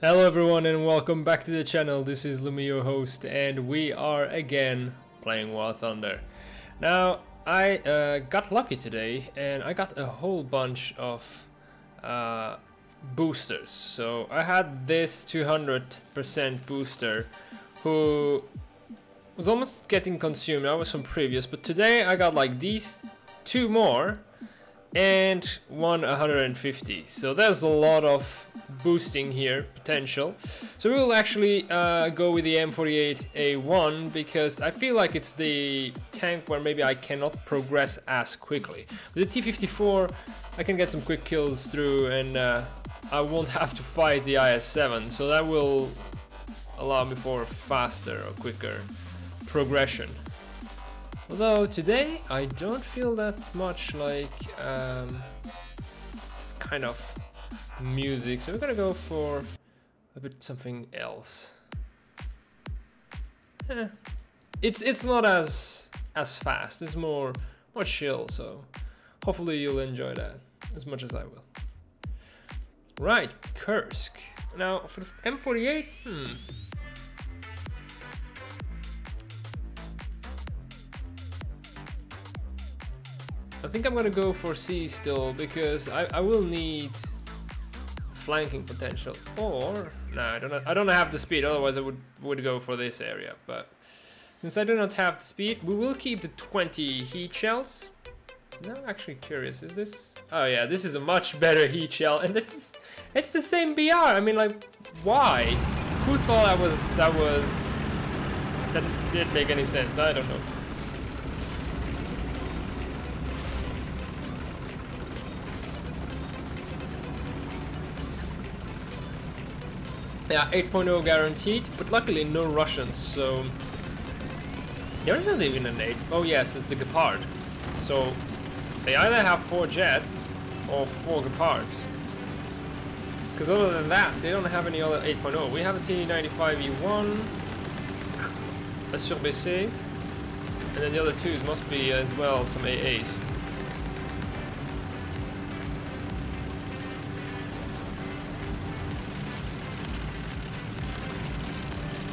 Hello everyone and welcome back to the channel. This is Lumi, your host, and we are again playing War Thunder. Now I got lucky today and I got a whole bunch of boosters. So I had this 200% booster who was almost getting consumed. That was from previous, but today I got like these two more and one 150. So there's a lot of boosting here potential. So we will actually go with the M48A1 because I feel like it's the tank where maybe I cannot progress as quickly. With the T54 I can get some quick kills through and I won't have to fight the IS-7, so that will allow me for faster or quicker progression. Although today I don't feel that much like this kind of music, so we're gonna go for a bit something else. It's not as fast. It's more chill. So hopefully you'll enjoy that as much as I will. Right, Kursk. Now for the M48. I think I'm gonna go for C still because I will need flanking potential, or no, I don't have the speed. Otherwise, I would go for this area. But since I do not have the speed, we will keep the 20 heat shells. Now, I'm actually curious. Is this? Oh yeah, this is a much better heat shell, and it's the same BR. I mean, like, why? Who thought that didn't make any sense? I don't know. Yeah, 8.0 guaranteed, but luckily no Russians, so there is not even an 8. Oh yes, that's the Gepard. So they either have 4 jets or 4 Gepards. Because other than that, they don't have any other 8.0. We have a T95E1, a Sur-BC, and then the other twos must be as well some AAs.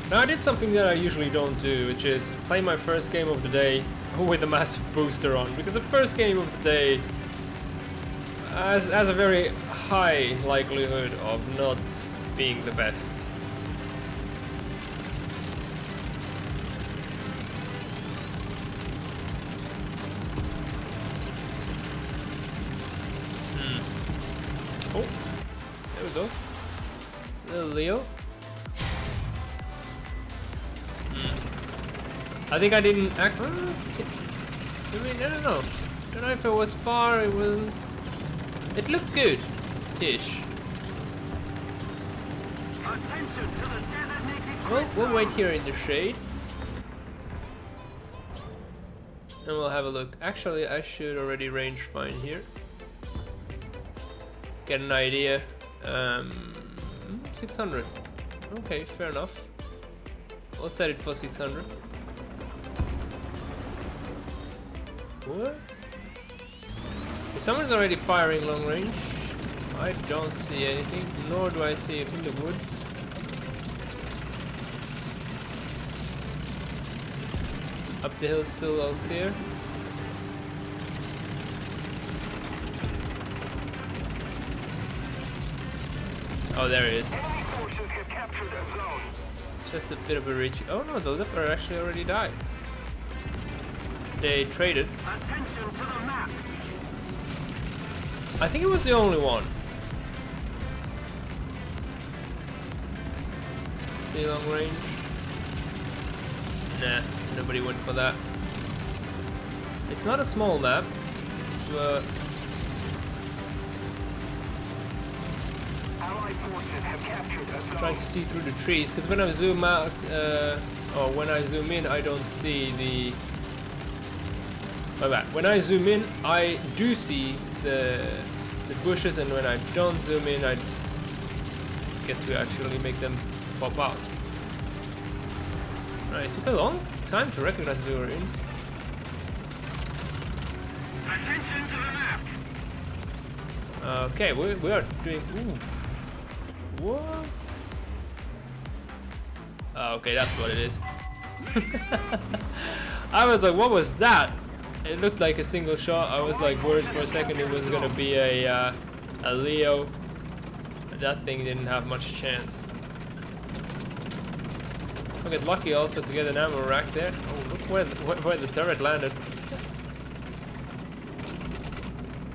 Now I did something that I usually don't do, which is play my first game of the day with a massive booster on, because the first game of the day has a very high likelihood of not being the best. Oh, there we go. Little Leo. I think I didn't act. I mean, I don't know. I don't know if it was far. It was. It looked good-ish. Well, we'll wait here in the shade, and we'll have a look. Actually, I should already range find here. Get an idea. 600. Okay, fair enough. We'll set it for 600. What? If someone's already firing long range, I don't see anything, nor do I see it in the woods. Up the hill still all clear. Oh, there he is. Just a bit of a reach. Oh no, the Leopard actually already died. They traded. Attention to the map. I think it was the only one. See long range? Nah, nobody went for that. It's not a small map, but I'm trying to see through the trees, because when I zoom out, or when I zoom in, I don't see the. My bad. When I zoom in, I do see the bushes, and when I don't zoom in, I get to actually make them pop out. Right, it took a long time to recognize we were in. Attention to the map. Okay, we are doing. Ooh. What? Oh, okay, that's what it is. I was like, what was that? It looked like a single shot. I was like worried for a second it was gonna be a Leo. But that thing didn't have much chance. I get lucky also to get an ammo rack there. Oh, look where the turret landed.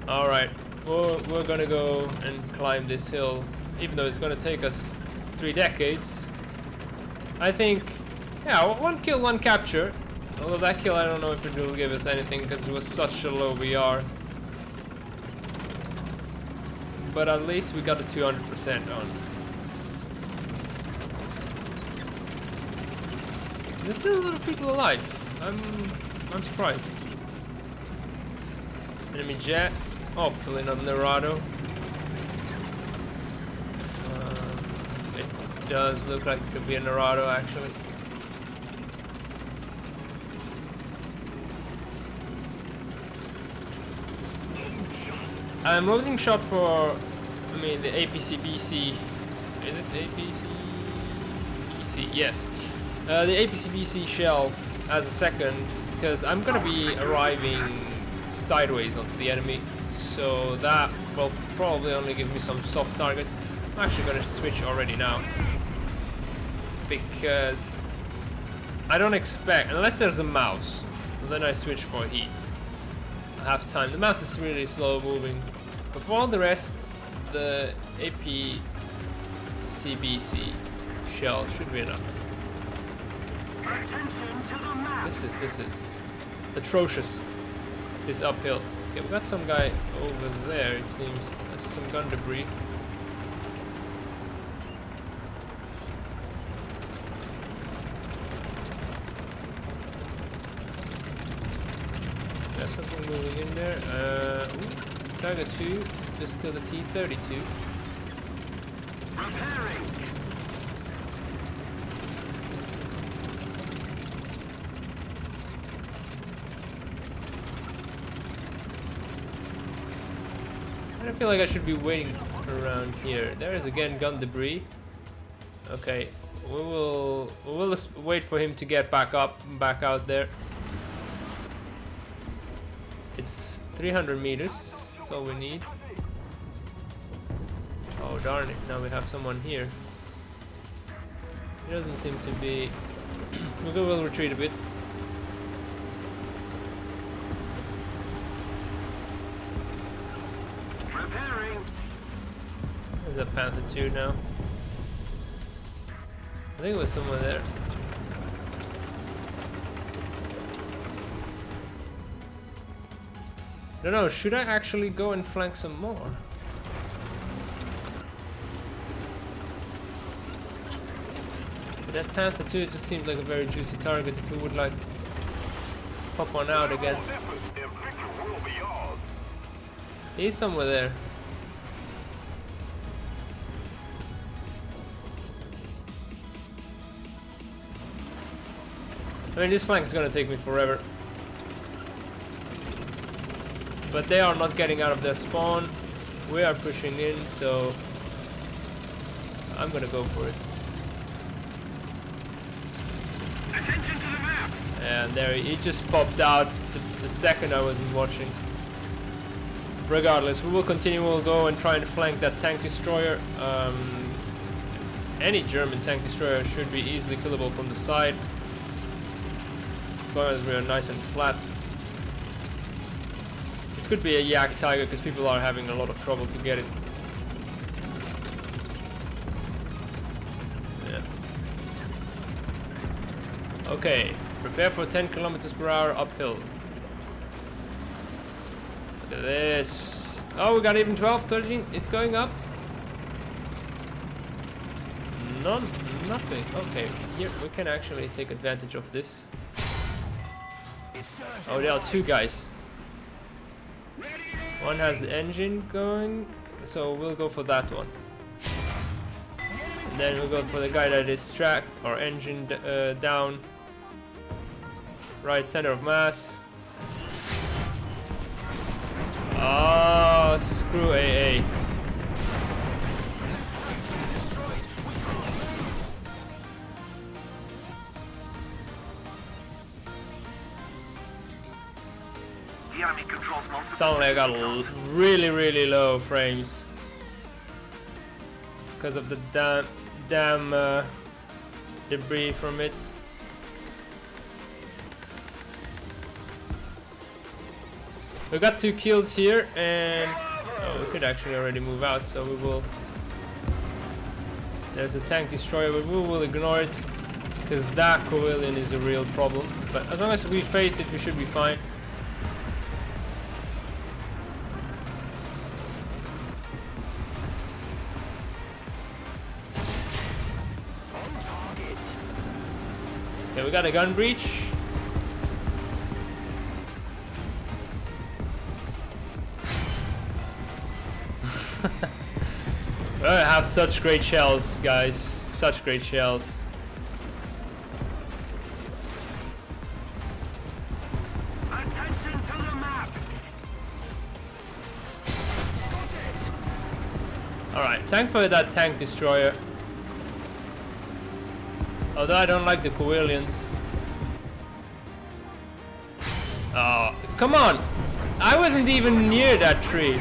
Alright, we're gonna go and climb this hill, even though it's gonna take us 3 decades. I think, yeah, 1 kill, 1 capture. Although that kill, I don't know if it will give us anything because it was such a low VR. But at least we got a 200% on. There's still a lot of people alive. I'm surprised. Enemy jet. Hopefully not Nerado. It does look like it could be a Nerado actually. I'm loading shot for, I mean, the APC-BC. Is it APC-BC? Yes. The APC-BC shell as a second, because I'm gonna be arriving sideways onto the enemy, so that will probably only give me some soft targets. I'm actually gonna switch already now, because I don't expect, unless there's a mouse, then I switch for heat. I have time. The mouse is really slow moving, but for all the rest, the APC-BC shell should be enough. This is atrocious. This uphill. Okay, we got some guy over there, it seems. I see some gun debris. Got something moving in there. Ooh, Tiger 2 just killed the T-32. Repairing. I feel like I should be waiting around here. There is again gun debris. Okay, we'll just wait for him to get back up, back out there. It's 300 meters. That's all we need. Oh darn it! Now we have someone here. He doesn't seem to be. We'll retreat a bit. There's a Panther 2 now. I think it was somewhere there. No, no, should I actually go and flank some more? But that Panther 2 just seemed like a very juicy target if we would like pop one out again. He's somewhere there. I mean, this flank is gonna take me forever. But they are not getting out of their spawn. We are pushing in, so I'm gonna go for it. Attention to the map. And there he just popped out the second I wasn't watching. Regardless, we will continue. We'll go and try and flank that tank destroyer. Any German tank destroyer should be easily killable from the side. As long as we are nice and flat. This could be a Yak Tiger because people are having a lot of trouble to get it. Yeah. Okay, prepare for 10 kilometers per hour uphill. Look at this. Oh, we got even 12, 13. It's going up. Nothing. Okay, here we can actually take advantage of this. Oh, there are 2 guys. One has the engine going, so we'll go for that one. And then we'll go for the guy that is track or engine down. Right center of mass. Oh, screw AA. The enemy controls multiple. Suddenly I got really low frames because of the damn debris from it. We got 2 kills here, and we could actually already move out, so we will. There's a tank destroyer, but we will ignore it because that Covillian is a real problem. But as long as we face it, we should be fine. Okay, we got a gun breach. I have such great shells, guys. Such great shells. Attention to the map. Alright, tank for that tank destroyer. Although I don't like the Covillians. Oh, come on! I wasn't even near that tree.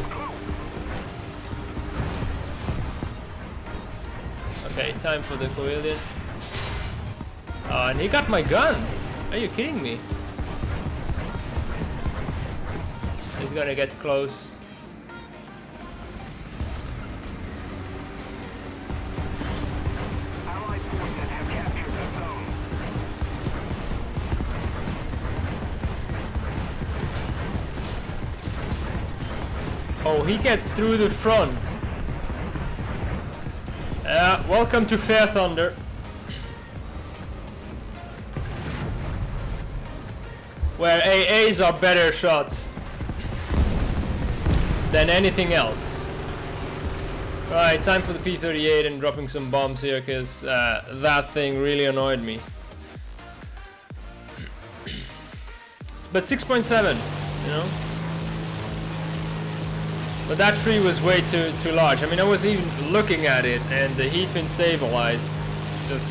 Okay, time for the Covillian. Oh, and he got my gun! Are you kidding me? He's gonna get close. Allied forces have captured the zone. Oh, he gets through the front. Welcome to Fair Thunder. Where AAs are better shots than anything else. Alright, time for the P-38 and dropping some bombs here, because that thing really annoyed me. But 6.7, you know? But that tree was way too large. I mean, I wasn't even looking at it, and the heat fin stabilized. Just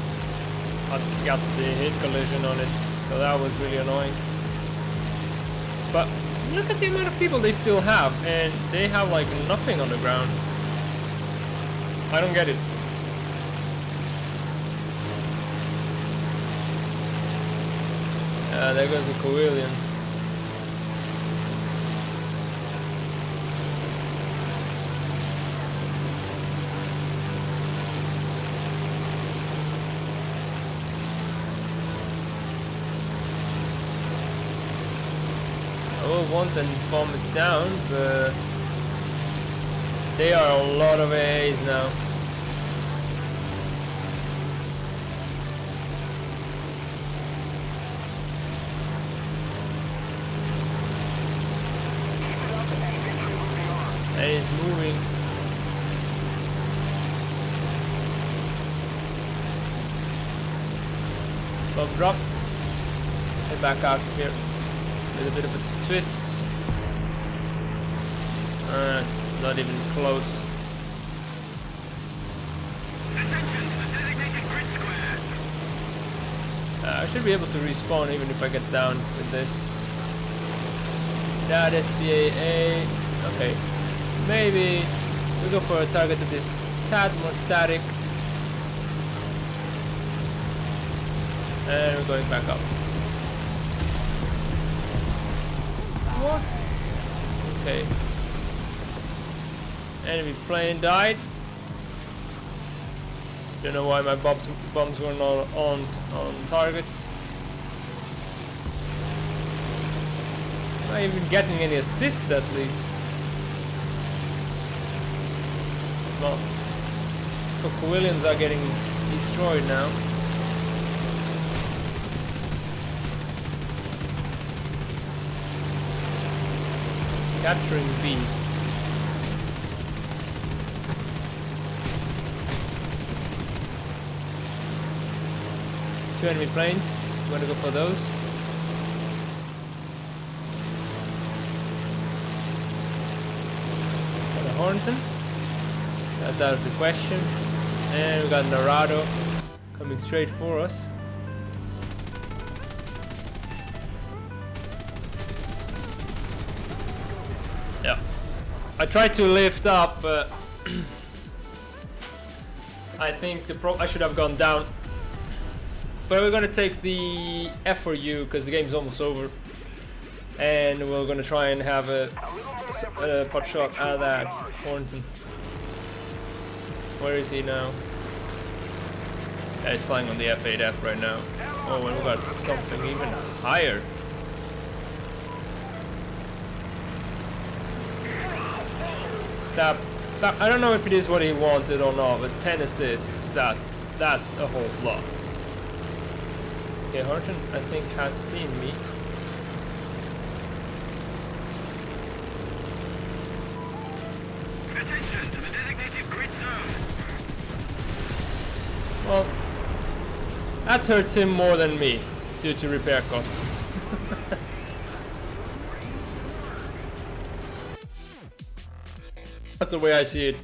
got the hit collision on it, so that was really annoying. But look at the amount of people they still have, and they have like nothing on the ground. I don't get it. There goes a Covillian. I will want and bomb it down, but they are a lot of AAs now. And it's moving. Bomb drop. Head back out here with a bit of a twist. Not even close. Attention to the designated grid square. I should be able to respawn even if I get down with this. That is the AA. Okay. Maybe we go for a target that is tad more static. And we're going back up. What? Okay. Enemy plane died. Don't know why my bombs were not on targets. Am I even getting any assists at least? Well, the Covillians are getting destroyed now. Capturing B. Two enemy planes. I'm gonna go for those. Got a Hornton. That's out of the question. And we got Narado coming straight for us. I tried to lift up, I think I should have gone down. But we're gonna take the F4U because the game's almost over. And we're gonna try and have a pot shot at that Thornton. Where is he now? Yeah, he's flying on the F8F right now. Oh, and we got something even higher. That I don't know if it is what he wanted or not, but 10 assists, that's a whole lot. Okay, Horton, I think, has seen me. Attention to the designated grid zone. Well, that hurts him more than me, due to repair costs. That's the way I see it.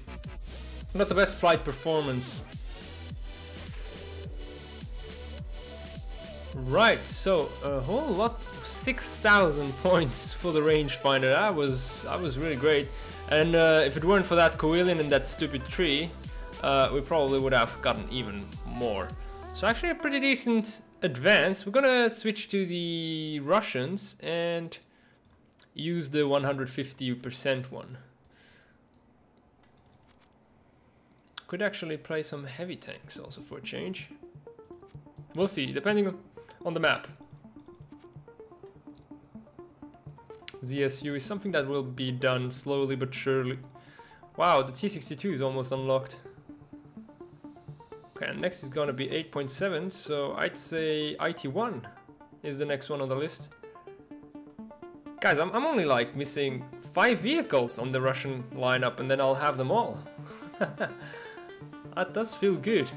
Not the best flight performance. Right, so a whole lot, 6,000 points for the rangefinder. That was really great. And if it weren't for that Coelian and that stupid tree, we probably would have gotten even more. So actually a pretty decent advance. We're gonna switch to the Russians and use the 150% one. Could actually play some heavy tanks also for a change. We'll see, depending on the map. ZSU is something that will be done slowly but surely. Wow, the T62 is almost unlocked. Okay, and next is gonna be 8.7, so I'd say IT1 is the next one on the list. Guys, I'm only like missing 5 vehicles on the Russian lineup and then I'll have them all. That does feel good.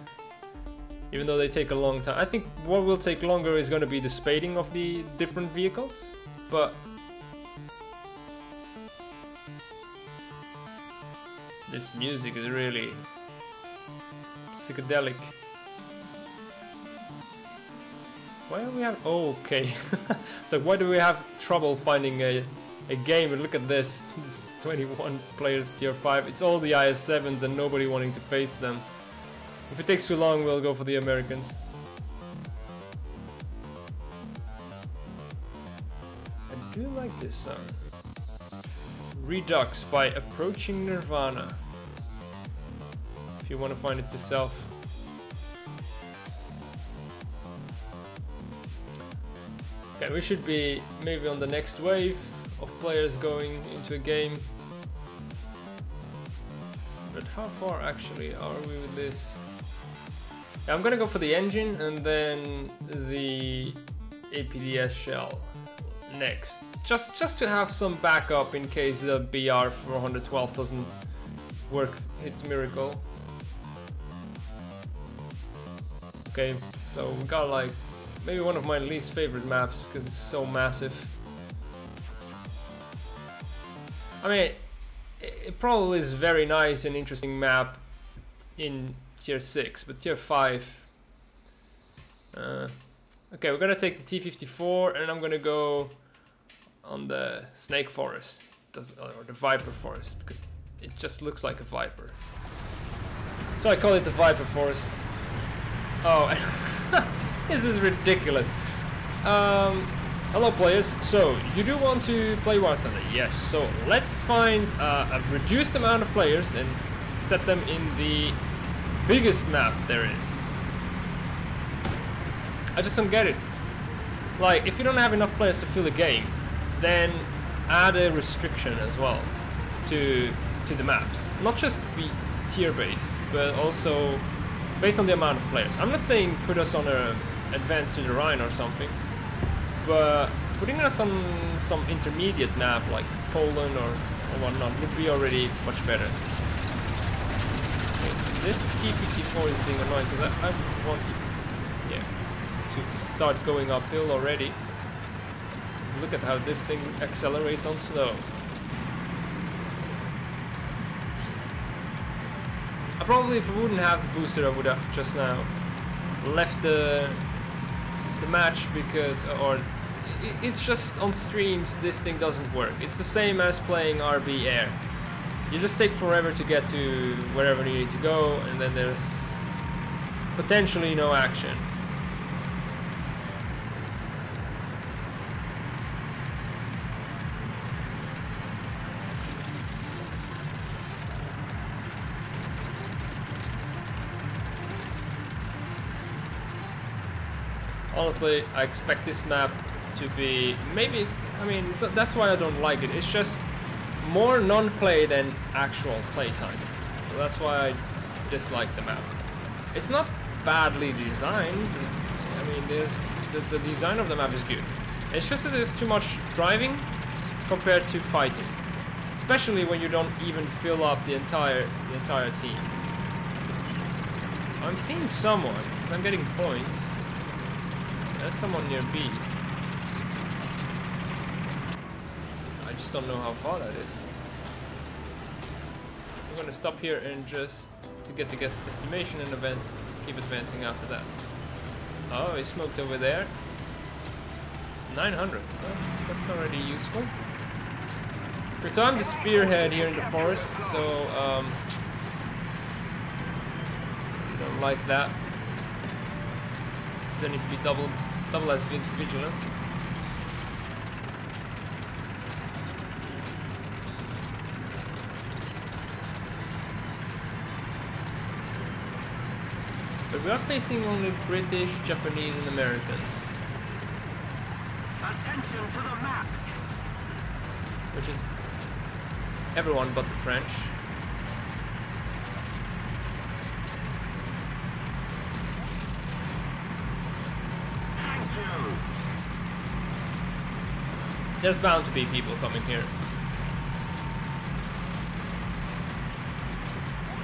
Even though they take a long time. I think what will take longer is going to be the spading of the different vehicles. But this music is really psychedelic. Why do we have... Oh, okay. So why do we have trouble finding a game? And look at this. It's 21 players tier 5. It's all the IS-7s and nobody wanting to face them. If it takes too long, we'll go for the Americans. I do like this song. Redux by Approaching Nirvana. If you want to find it yourself. Okay, we should be maybe on the next wave of players going into a game. But how far actually are we with this? Yeah, I'm gonna go for the engine and then the APDS shell next. Just to have some backup in case the BR 412 doesn't work its miracle. Okay, so we got like maybe one of my least favorite maps because it's so massive. I mean, it probably is very nice and interesting map in tier 6, but tier 5. Okay, we're gonna take the T-54 and I'm gonna go on the Snake Forest, or the Viper Forest, because it just looks like a Viper. So I call it the Viper Forest. Oh, this is ridiculous. Hello players, so you do want to play War Thunder? Yes, so let's find a reduced amount of players and set them in the biggest map there is. I just don't get it. Like, if you don't have enough players to fill a game, then add a restriction as well to the maps. Not just be tier based, but also based on the amount of players. I'm not saying put us on a Advance to the Rhine or something, but putting us on some intermediate map like Poland or whatnot would be already much better. Okay, this T-54 is being annoying because I want to start going uphill already. Look at how this thing accelerates on snow. I probably, if I wouldn't have the booster, I would have just now left the match because, or it's just on streams this thing doesn't work. It's the same as playing RB Air. you just take forever to get to wherever you need to go, and then there's potentially no action. Honestly, I expect this map to be maybe, I mean, so that's why I don't like it. It's just more non-play than actual playtime. So that's why I dislike the map. It's not badly designed. I mean, the design of the map is good. It's just that there's too much driving compared to fighting, especially when you don't even fill up the entire team. I'm seeing someone, because I'm getting points. There's someone near B. I just don't know how far that is. I'm gonna stop here and just to get the guest estimation and keep advancing after that. Oh, he smoked over there. 900, so that's already useful. Okay, so I'm the spearhead here in the forest, so don't like that. They need to be double as vigilant. But we are facing only British, Japanese, and Americans. Attention to the map. Which is everyone but the French. Thank you. There's bound to be people coming here.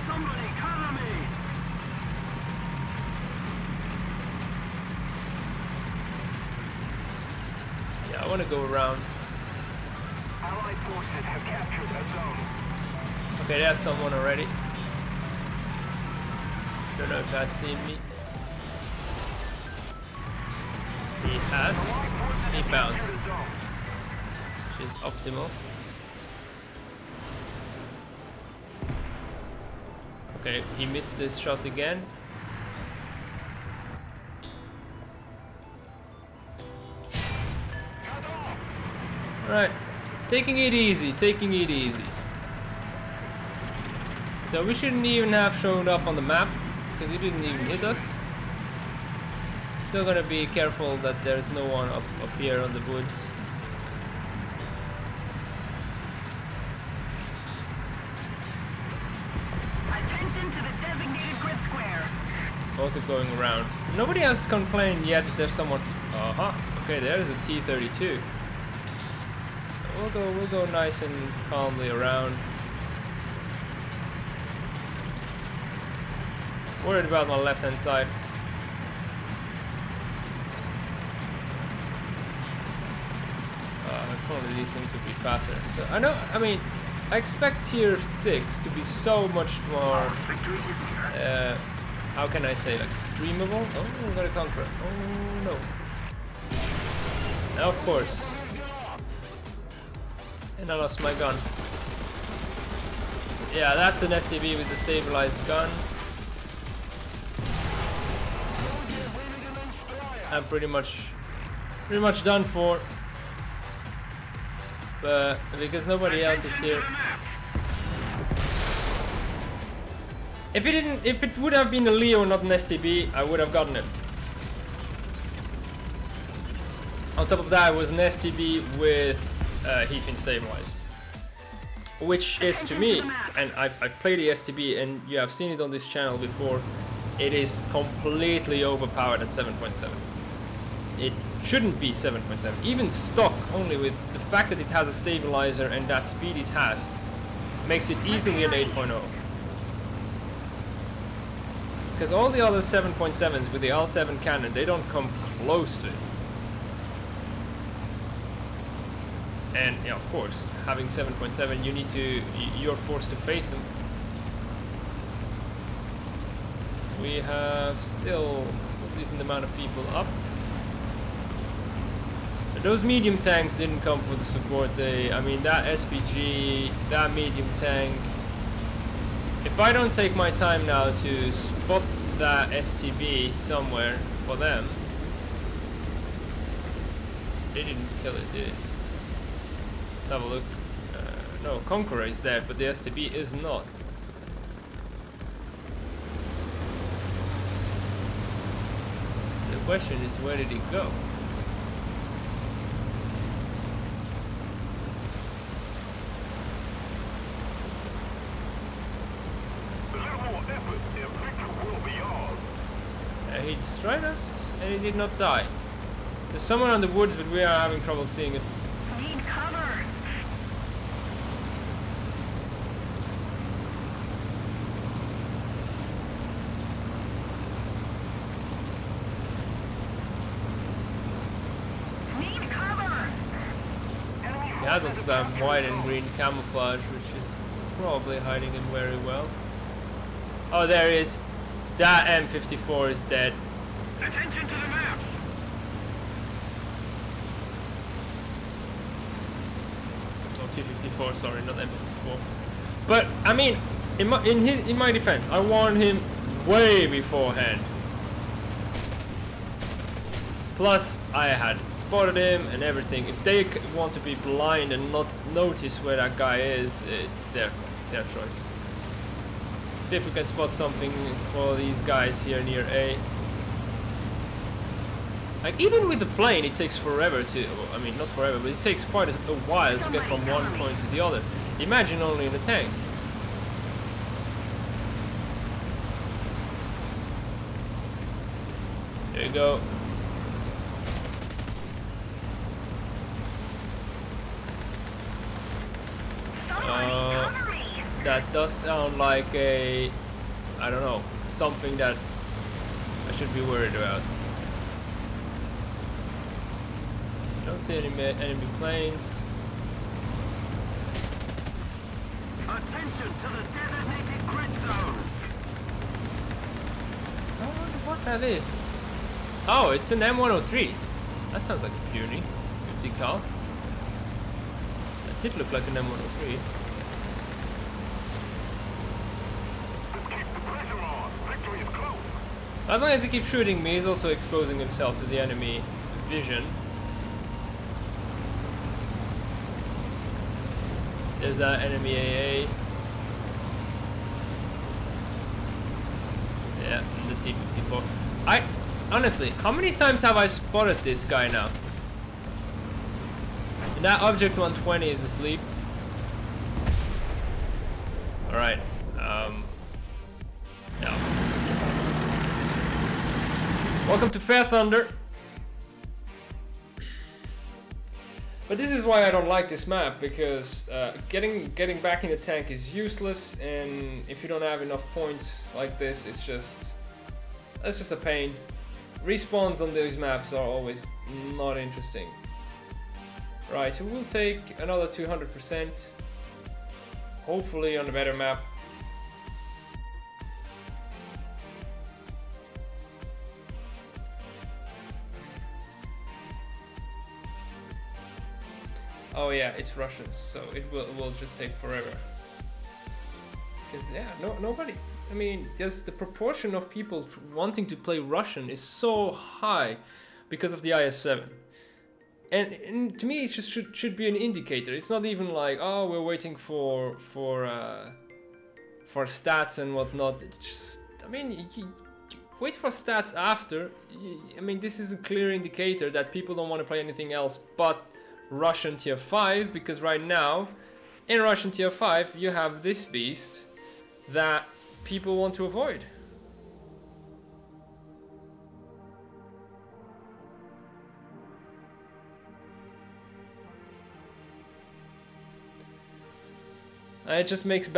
Somebody cover me. Yeah, I want to go around. Allied forces have captured that zone. Okay, there's someone already. Don't know if that's seen me. He has. He bounced, which is optimal. Okay, he missed this shot again. Alright, taking it easy, taking it easy. So we shouldn't even have shown up on the map, because he didn't even hit us. Still gonna be careful that there's no one up here on the woods. Attention to the designated grid square. Both are going around. Nobody has complained yet that there's someone. Okay, there's a T-32. We'll go nice and calmly around. Worried about my left-hand side. Probably these things would be faster. So I mean, I expect tier 6 to be so much more, how can I say, like streamable? Oh, we got a Conqueror. Oh no. Now of course. And I lost my gun. Yeah, that's an STB with a stabilized gun. I'm pretty much done for. But because nobody else is here. If it would have been a Leo, not an STB, I would have gotten it. On top of that, it was an STB with heat fin stabilized, which is to me, and I've played the STB, and you have seen it on this channel before. It is completely overpowered at 7.7. It shouldn't be 7.7. Even stock, only with the fact that it has a stabilizer and that speed it has, makes it easily an 8.0. Because all the other 7.7s with the L7 cannon, they don't come close to it. And yeah, of course, having 7.7, you're forced to face them. We have still a decent amount of people up. Those medium tanks didn't come for the support. I mean, that SPG, that medium tank, if I don't take my time now to spot that STB somewhere for them, they didn't kill it, did it? Let's have a look. No, Conqueror is dead, but the STB is not. The question is, where did he go? He destroyed us, and he did not die. There's someone in the woods, but we are having trouble seeing it. Need cover. Need cover. He has also that white and green camouflage, which is probably hiding him very well. Oh, there he is. That M54 is dead. Attention to the map. Oh, T54, sorry, not M54. But I mean, in my defense, I warned him way beforehand. Plus, I had spotted him and everything. If they want to be blind and not notice where that guy is, it's their choice. See if we can spot something for these guys here near A. Like, even with the plane, it takes forever to... I mean, not forever, but it takes quite a while to get from one point to the other. Imagine only in a tank. There you go. That does sound like a... I don't know, something that I should be worried about. Don't see any enemy planes. Attention to the designated grid zone. I wonder what that is. Oh, it's an M103. That sounds like a puny 50 cal. That did look like an M103. As long as he keeps shooting me, he's also exposing himself to the enemy vision. There's that enemy AA. Yeah, and the T-54. Honestly, how many times have I spotted this guy now? And that Object 120 is asleep. Alright. Yeah. Welcome to Fair Thunder. But this is why I don't like this map, because getting back in the tank is useless, and if you don't have enough points like this, it's just a pain. Respawns on these maps are always not interesting. Right, so we'll take another 200%, hopefully on a better map. Oh yeah, it's Russians, so it will just take forever. Because yeah, nobody. I mean, just the proportion of people wanting to play Russian is so high because of the IS-7, and to me, it just should be an indicator. It's not even like, oh, we're waiting for stats and whatnot. It's just, I mean, you wait for stats after. I mean, this is a clear indicator that people don't want to play anything else but Russian tier 5, because right now in Russian tier 5 you have this beast that people want to avoid. And it just makes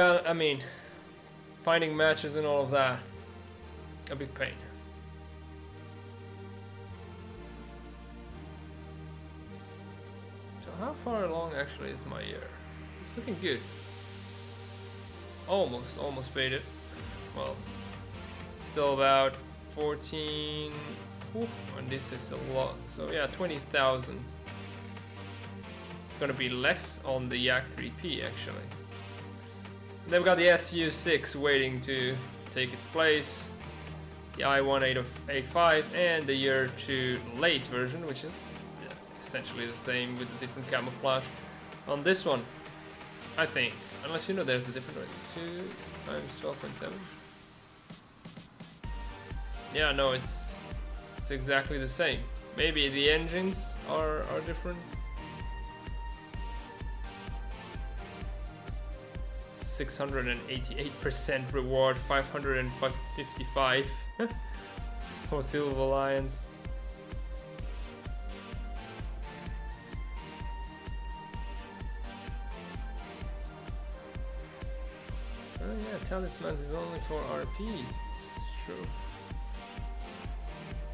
finding matches and all of that a big pain. How far along actually is my year? It's looking good. Almost made it. Well, still about 14. Oof, and this is a lot. So yeah, 20,000. It's gonna be less on the Yak 3P actually. They've got the Su-6 waiting to take its place, the I-1885, and the Year 2 late version, which is essentially the same with a different camouflage on this one, I think. Unless you know there's a different one. 2 times 12.7. Yeah, no, it's exactly the same. Maybe the engines are different. 688% reward, 555 for Silver Lions. Oh yeah, Talismans is only for RP. It's true.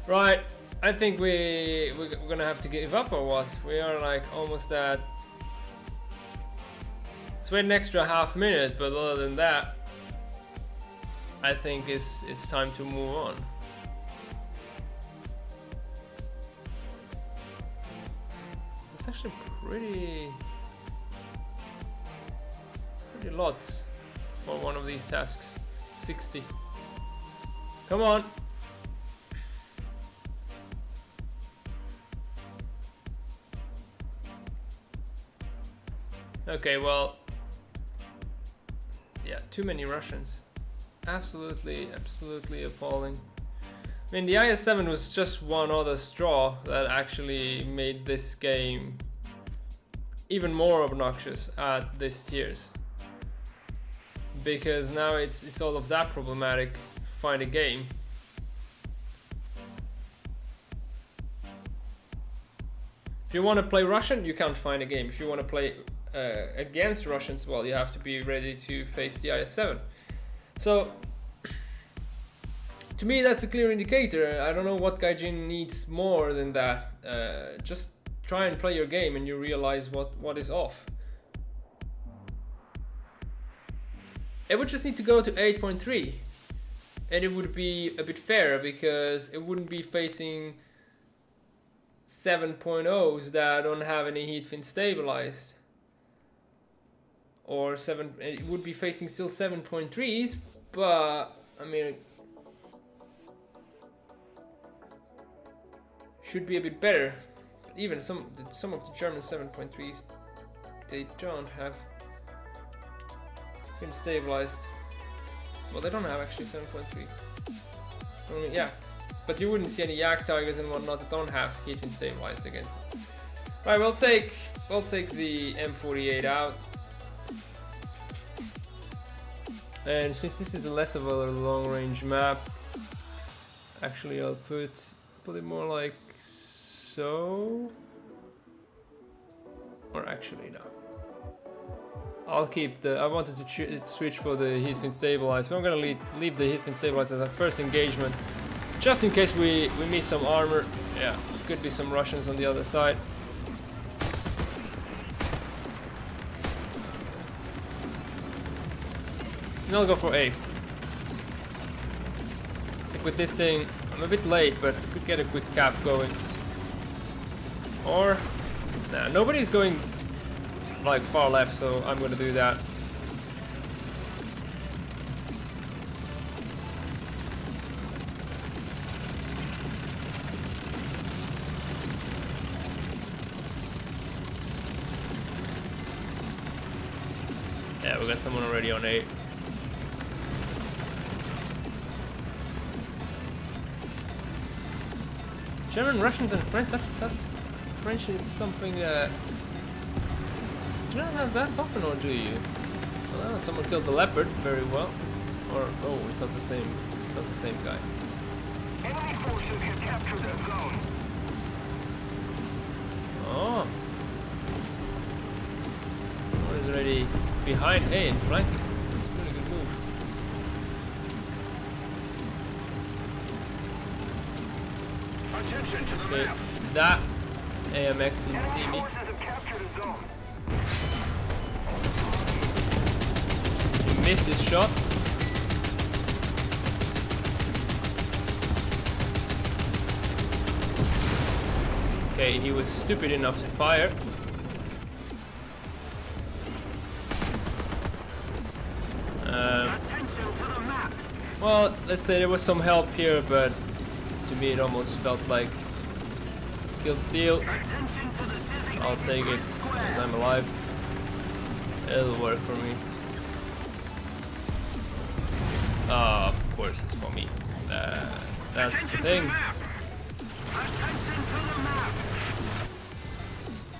Right, I think we're gonna have to give up or what? We are like almost at... Let's wait an extra half minute, but other than that, I think it's time to move on. It's actually pretty lots for one of these tasks. 60. Come on. Okay, well, yeah, too many Russians. Absolutely appalling. I mean, the IS-7 was just one other straw that actually made this game even more obnoxious at this tiers. Because now it's all of that problematic to find a game. If you want to play Russian, you can't find a game. If you want to play against Russians, well, you have to be ready to face the IS-7. So, to me, that's a clear indicator. I don't know what Gaijin needs more than that. Just try and play your game and you realize what is off. It would just need to go to 8.3 and it would be a bit fairer because it wouldn't be facing 7.0s that don't have any heat fin stabilized. Or it would be facing still 7.3s, but I mean, should be a bit better. But even some of the German 7.3s, they don't have fin stabilized. Well, they don't have actually 7.3. I mean, yeah, but you wouldn't see any Yak Tigers and whatnot that don't have heat fin stabilized against them. Right, we'll take the M48 out. And since this is less of a long-range map, actually I'll put it more like so. Or actually no. I'll keep the... I wanted to switch for the heat fin stabilized, but I'm gonna leave the heat fin stabilized as our first engagement, just in case we meet some armor. Yeah, there could be some Russians on the other side. And I'll go for A. I think with this thing, I'm a bit late, but I could get a quick cap going. Or, nah, nobody's going like far left, so I'm gonna do that. Yeah, we got someone already on A. German, Russians, and French. That French is something that you don't have that often, or do you? Well, someone killed the leopard very well. Or oh, it's not the same. It's not the same guy. Enemy forces have captured that zone. Oh, someone is already behind A and flanking. That's a really good move. Attention to the Okay, map. that AMX didn't see Enemy me. forces have captured a zone. He missed his shot. Okay, he was stupid enough to fire. Well, let's say there was some help here, but to me it almost felt like kill steal. I'll take it because I'm alive. It'll work for me. Of course it's for me. That's the thing.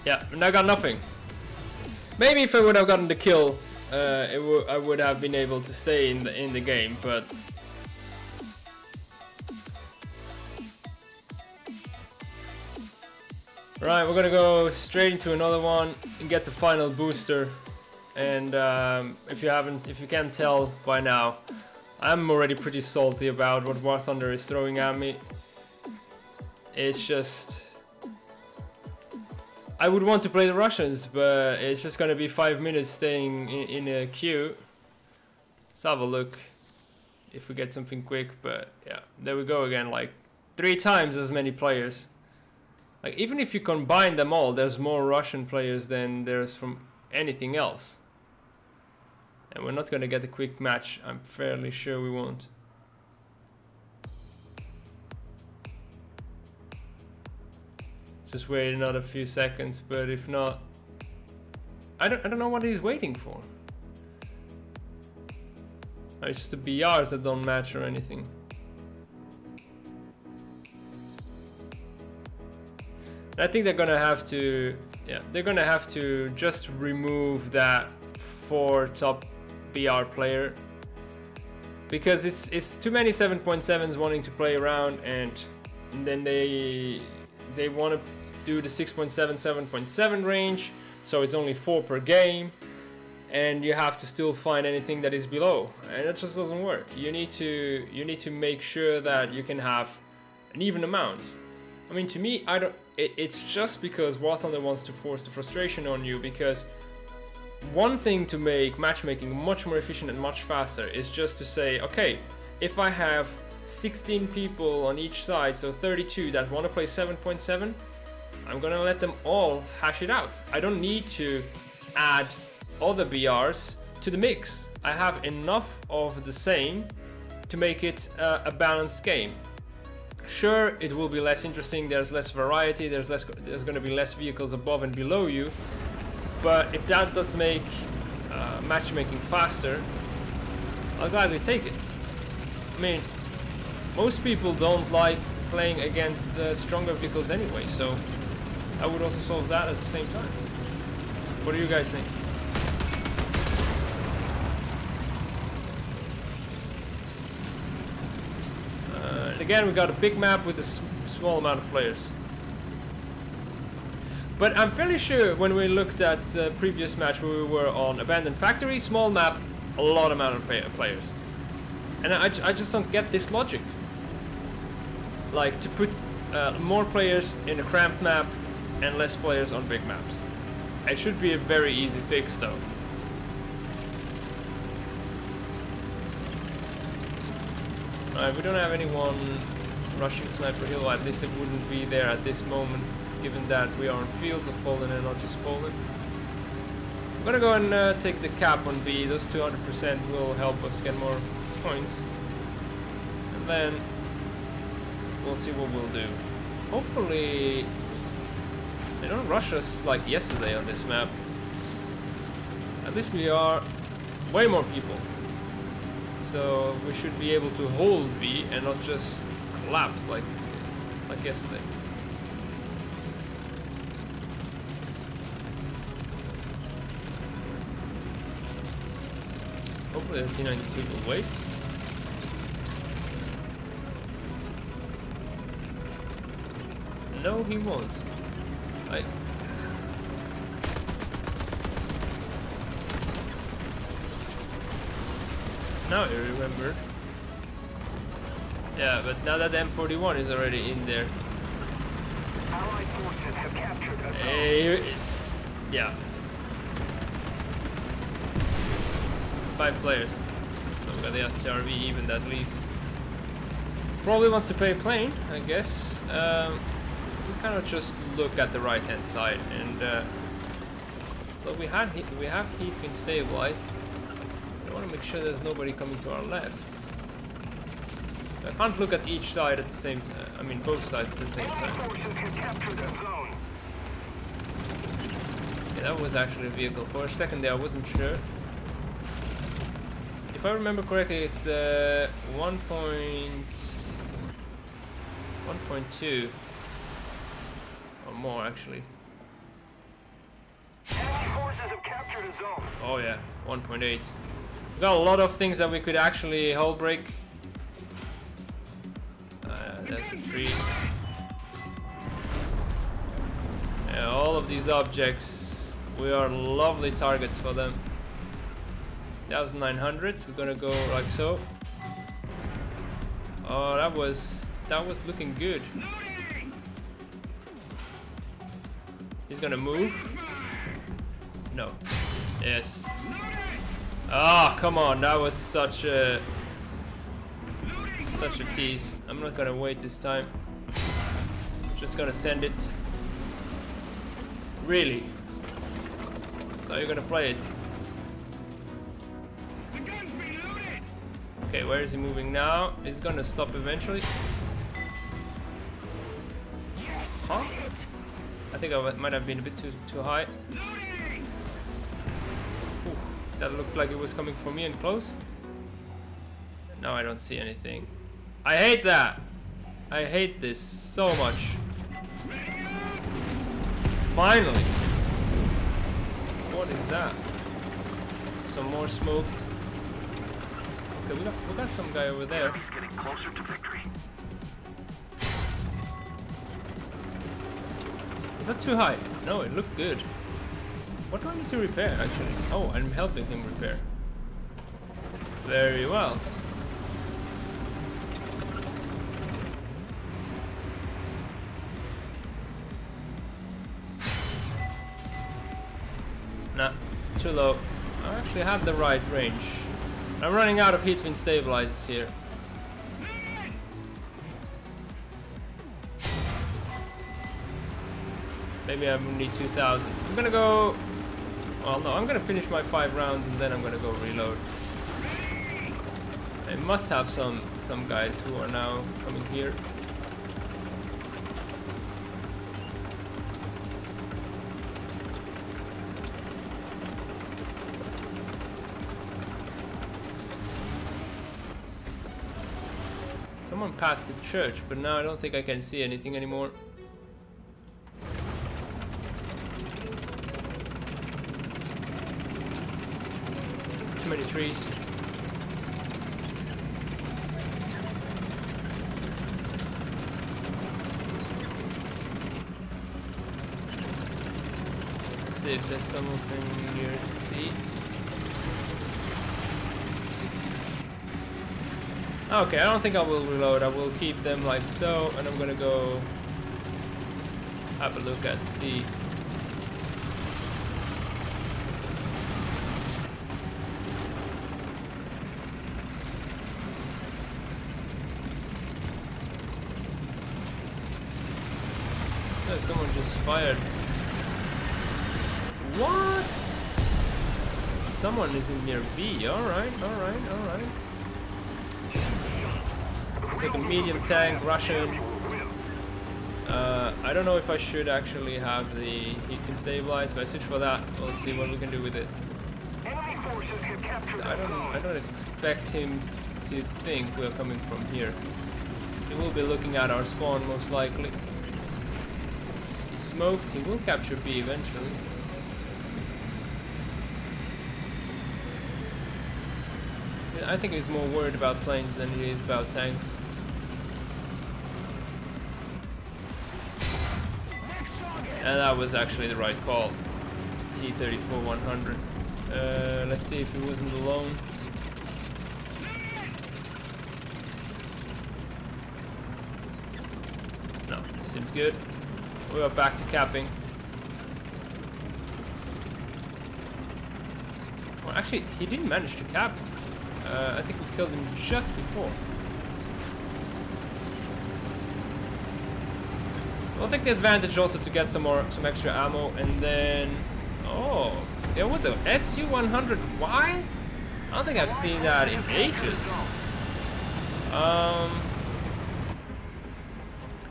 Yeah, and I got nothing. Maybe if I would have gotten the kill, I would have been able to stay in the game, but right, we're gonna go straight into another one and get the final booster. And if you can't tell by now, I'm already pretty salty about what War Thunder is throwing at me. It's just, I would want to play the Russians, but it's just gonna be 5 minutes staying in a queue. Let's have a look if we get something quick. But yeah, there we go again, like 3 times as many players. Like even if you combine them all, there's more Russian players than there's from anything else. And we're not gonna get a quick match, I'm fairly sure we won't. Just wait another few seconds, but if not, I don't know what he's waiting for. It's just the BRs that don't match or anything. I think they're gonna have to, yeah, they're gonna have to just remove that 4 top BR player, because it's too many 7.7s wanting to play around, and then they want to do the 6.7, 7.7 range, so it's only 4 per game, and you have to still find anything that is below, and that just doesn't work. You need to make sure that you can have an even amount. I mean, to me, it's just because War Thunder wants to force the frustration on you, because one thing to make matchmaking much more efficient and much faster is just to say, okay, if I have 16 people on each side, so 32 that want to play 7.7, I'm gonna let them all hash it out. I don't need to add other BRs to the mix. I have enough of the same to make it a balanced game. Sure, it will be less interesting, there's less variety, there's gonna be less vehicles above and below you, but if that does make matchmaking faster, I'll gladly take it. I mean, most people don't like playing against stronger vehicles anyway, so I would also solve that at the same time. What do you guys think? Again, we got a big map with a small amount of players. But I'm fairly sure when we looked at the previous match where we were on Abandoned Factory, small map, a lot amount of players. And I just don't get this logic. Like, to put more players in a cramped map and less players on big maps. It should be a very easy fix though. We don't have anyone rushing Sniper Hill, at least it wouldn't be there at this moment, given that we are on fields of Poland and not just Poland. I'm gonna go and take the cap on B. Those 200% will help us get more points. And then we'll see what we'll do. Hopefully they don't rush us like yesterday on this map. At least we are way more people. So we should be able to hold B and not just collapse like yesterday. Hopefully the T-92 will wait. No, he won't. Now I remember. Yeah, but now that the M41 is already in there. Allied forces have captured a Hey, yeah. 5 players. We've got the STRV even that leaves. Probably wants to play plane, I guess. We kind of just look at the right hand side, and but we have heat fin stabilized. I want to make sure there's nobody coming to our left. I can't look at each side at the same time. I mean, both sides at the same time. Yeah, that was actually a vehicle. For a second there, I wasn't sure. If I remember correctly, it's 1.2 or more actually. Oh yeah, 1.8. We got a lot of things that we could actually hull break. That's a tree. Yeah, all of these objects, we are lovely targets for them. 1,900. We're gonna go like so. Oh, that was looking good. He's gonna move. No. Yes. Ah, come on. That was such a tease. I'm not gonna wait this time. Just gonna send it. Really? That's how you're gonna play it. Okay, where is he moving now? He's gonna stop eventually. Huh? I think I might have been a bit too high. Ooh, that looked like it was coming for me and close. Now I don't see anything. I hate that! I hate this so much. Finally! What is that? Some more smoke. Okay, we got some guy over there. Getting closer to victory. Is that too high? No, it looked good. What do I need to repair, actually? Oh, I'm helping him repair. Very well. Nah, too low. I actually had the right range. I'm running out of heat fin stabilizers here. Maybe I need 2,000. I'm gonna go... Well, no, I'm gonna finish my 5 rounds and then I'm gonna go reload. I must have some guys who are now coming here. Someone passed the church, but now I don't think I can see anything anymore. Too many trees. Let's see if there's something near C. Okay, I don't think I will reload. I will keep them like so, and I'm gonna go have a look at C. Look, someone just fired. What? Someone is in near B. Alright, alright, alright. It's like a medium tank, Russian. I don't know if I should actually have the heat fin stabilized, but I switch for that. We'll see what we can do with it. So I don't expect him to think we're coming from here. He will be looking at our spawn most likely. He's smoked. He will capture B eventually. I think he's more worried about planes than he is about tanks. And that was actually the right call. T-34-100. Let's see if he wasn't alone. No, seems good. We are back to capping. Well, actually, he didn't manage to cap. I think we killed him just before. So we'll take the advantage also to get some extra ammo, and then... Oh, there was a Su-100Y? I don't think I've seen that in ages.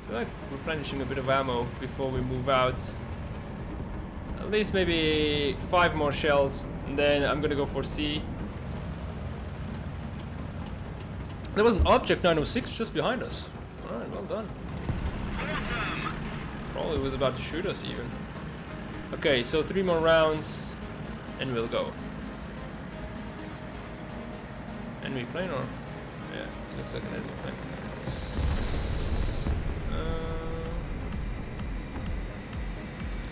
I feel like replenishing a bit of ammo before we move out. At least maybe 5 more shells, and then I'm gonna go for C. There was an object 906 just behind us. Alright, well done. Probably was about to shoot us even. Okay, so 3 more rounds and we'll go. Enemy plane or? Yeah, it looks like an enemy plane.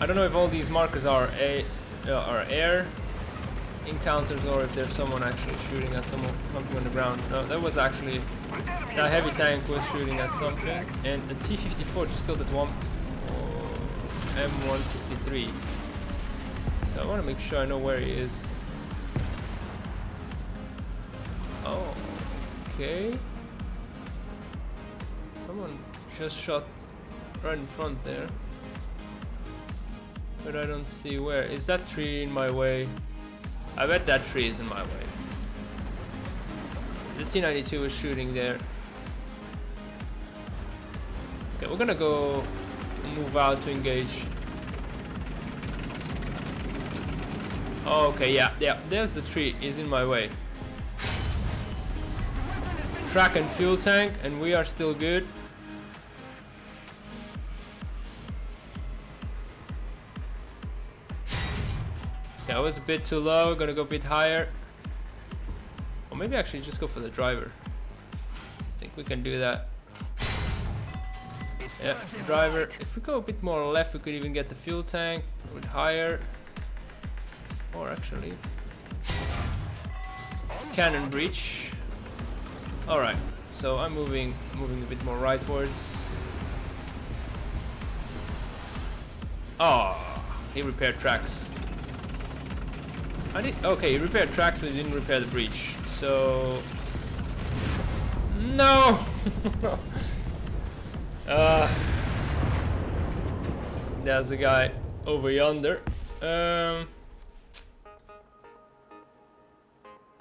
I don't know if all these markers are air encounters or if there's someone actually shooting at something on the ground. No, that was actually that heavy tank was shooting at something, and a T-54 just killed that one M163. So I want to make sure I know where he is. Oh, okay. Someone just shot right in front there, but I don't see where. Is that tree in my way? I bet that tree is in my way. The T-92 is shooting there. Okay, we're gonna go move out to engage. Oh, okay, yeah, there's the tree, is in my way. Track and fuel tank, and we are still good. Okay, I was a bit too low, gonna go a bit higher. Or maybe actually just go for the driver. I think we can do that. Yeah, driver. If we go a bit more left, we could even get the fuel tank a bit higher. Or actually, cannon breach. All right, so I'm moving a bit more rightwards. Oh, he repaired tracks. Okay, he repaired tracks, but he didn't repair the breach. So no. There's a guy over yonder.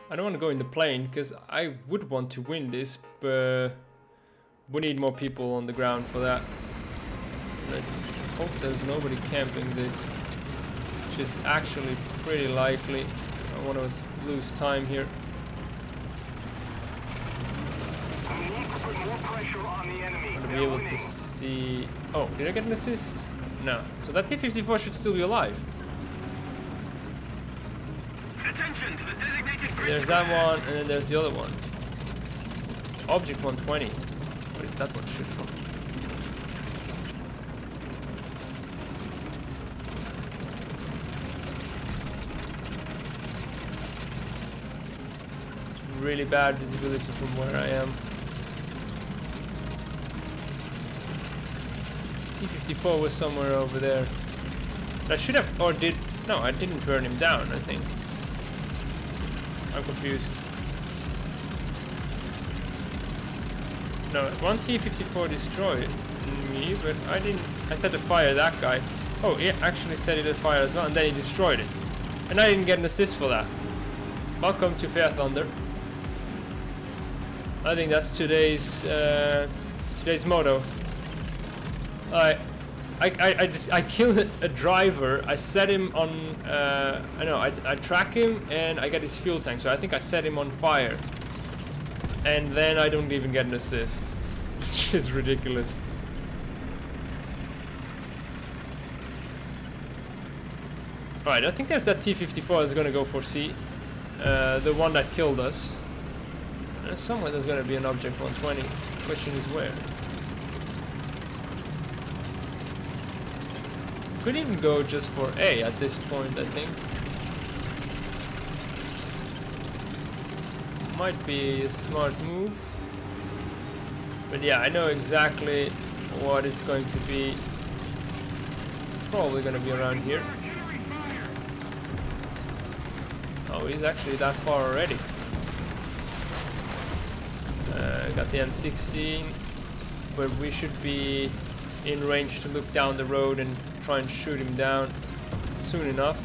I don't want to go in the plane because I would want to win this, but we need more people on the ground for that. Let's hope there's nobody camping this, which is actually pretty likely. I don't want to lose time here. We need to put more pressure on the enemy. To be able to see. Oh, did I get an assist? No. So that T-54 should still be alive. Attention to the designated bridge. There's that one, and then there's the other one. Object 120. Where did that one shoot from? It's really bad visibility from where I am. T-54 was somewhere over there. I should have, or did, no, I didn't burn him down, I think. I'm confused. No, one T-54 destroyed me, but I didn't. I set fire that guy. Oh, he actually set it afire as well, and then he destroyed it. And I didn't get an assist for that. Welcome to Fair Thunder. I think that's today's motto. I killed a driver. I set him on. I track him and I get his fuel tank. So I think I set him on fire, and then I don't even get an assist, which is ridiculous. All right, I think there's that T-54 is gonna go for C, the one that killed us. And somewhere there's gonna be an object 120. Question is where. Could even go just for A at this point, I think. Might be a smart move. But yeah, I know exactly what it's going to be. It's probably going to be around here. Oh, he's actually that far already. Got the M16, but we should be in range to look down the road and try and shoot him down soon enough.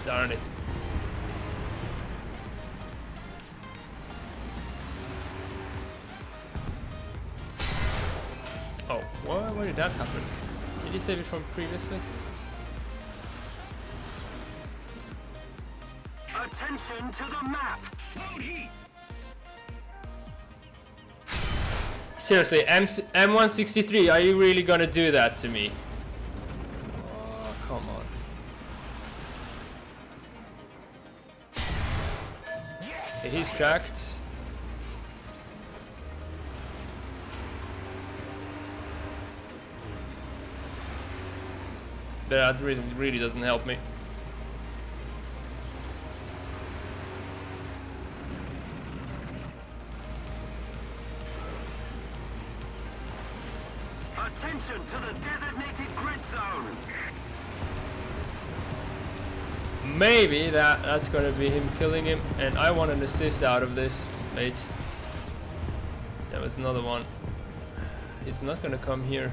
Darn it. Oh, why did that happen? Did you save it from previously? Attention to the map. Load heat. Seriously, M163, are you really gonna do that to me? Oh, come on. Okay, he's tracked. That really doesn't help me. Attention to the designated grid zone. Maybe that's gonna be him killing him, and I want an assist out of this, mate. There was another one. It's not gonna come here.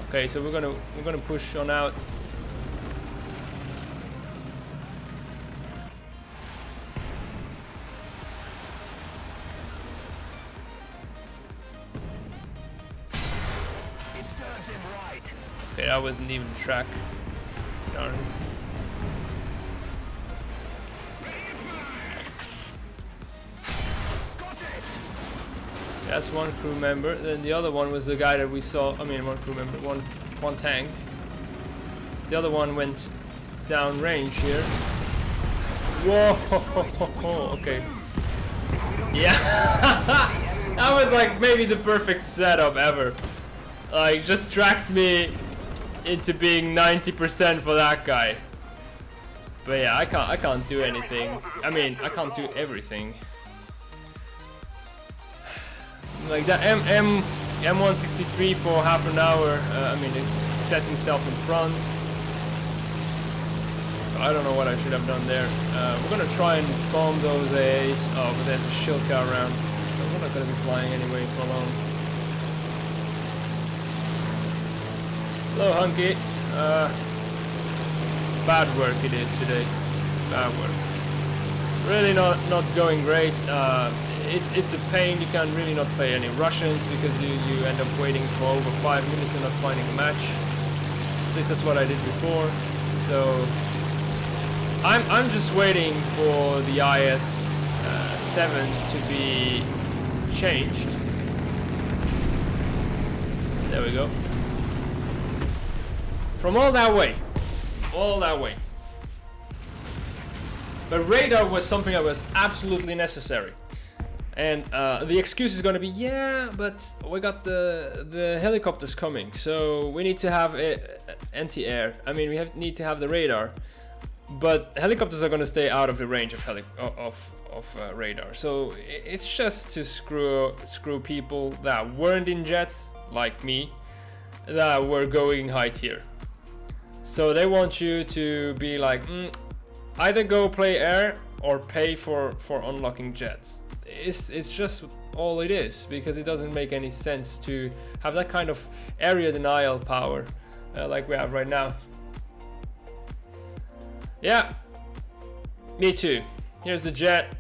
Okay, so we're gonna push on out. It serves him right. Okay, that wasn't even a track. Darn. That's one crew member. Then the other one was the guy that we saw. I mean, one crew member, one tank. The other one went down range here. Whoa! Okay. Yeah, that was like maybe the perfect setup ever. Like, just tracked me into being 90% for that guy. But yeah, I can't do anything. I mean, I can't do everything. Like that M163 for half an hour. I mean, it set himself in front. So I don't know what I should have done there. We're gonna try and bomb those AAs. Oh, but there's a shield car around, so we're not gonna be flying anyway for long. Hello, Hunky. Bad work it is today. Bad work. Really not going great. It's a pain. You can really not play any Russians because you end up waiting for over 5 minutes and not finding a match. At least that's what I did before. So I'm just waiting for the IS-7 to be changed. There we go. From all that way. But radar was something that was absolutely necessary. And the excuse is going to be, yeah, but we got the helicopters coming, so we need to have anti-air. I mean, we need to have the radar, but helicopters are going to stay out of the range of radar. So it's just to screw people that weren't in jets like me, that were going high tier. So they want you to be like, either go play air or pay for unlocking jets. It's just all it is, because it doesn't make any sense to have that kind of area denial power like we have right now. Yeah, me too. Here's the jet,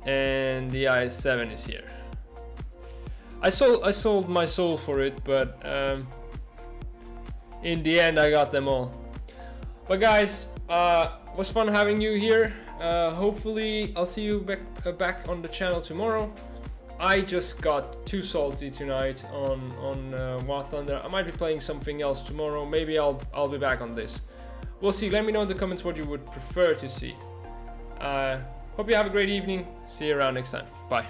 and the IS-7 is here. I sold my soul for it, but in the end I got them all. But guys, was fun having you here. Hopefully I'll see you back on the channel tomorrow. I just got too salty tonight on War Thunder. I might be playing something else tomorrow. Maybe I'll be back on this. We'll see. Let me know in the comments what you would prefer to see. Hope you have a great evening. See you around next time. Bye.